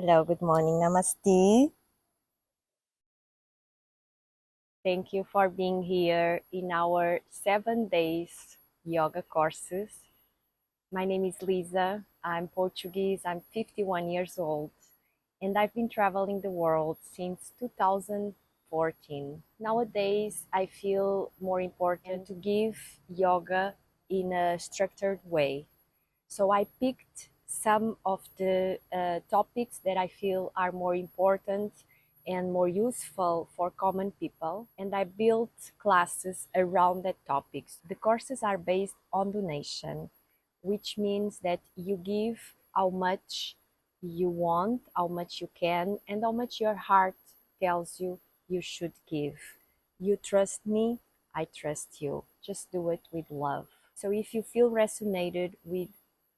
Hello, good morning. Namaste. Thank you for being here in our 7 days yoga courses. My name is Liza. I'm Portuguese. I'm 51 years old, and I've been traveling the world since 2014. Nowadays, I feel more important to give yoga in a structured way. So I picked some of the topics that I feel are more important and more useful for common people, and I built classes around that topics. The courses are based on donation, which means that you give how much you want, how much you can, and how much your heart tells you you should give. You trust me, I trust you. Just do it with love. So if you feel resonated with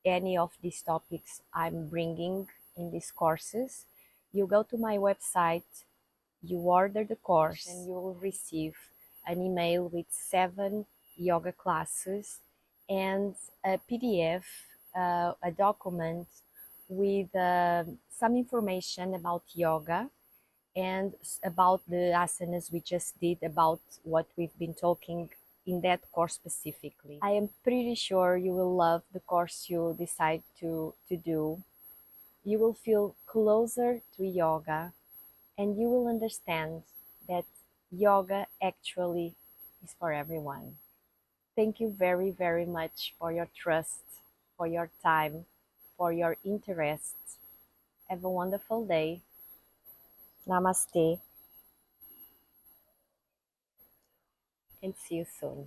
any of these topics I'm bringing in these courses, you go to my website, you order the course, and you will receive an email with 7 yoga classes and a PDF, a document with some information about yoga and about the asanas we just did, about what we've been talking in that course specifically. I am pretty sure you will love the course you decide to do. You will feel closer to yoga and you will understand that yoga actually is for everyone. Thank you very, very much for your trust, for your time, for your interest. Have a wonderful day. Namaste and see you soon.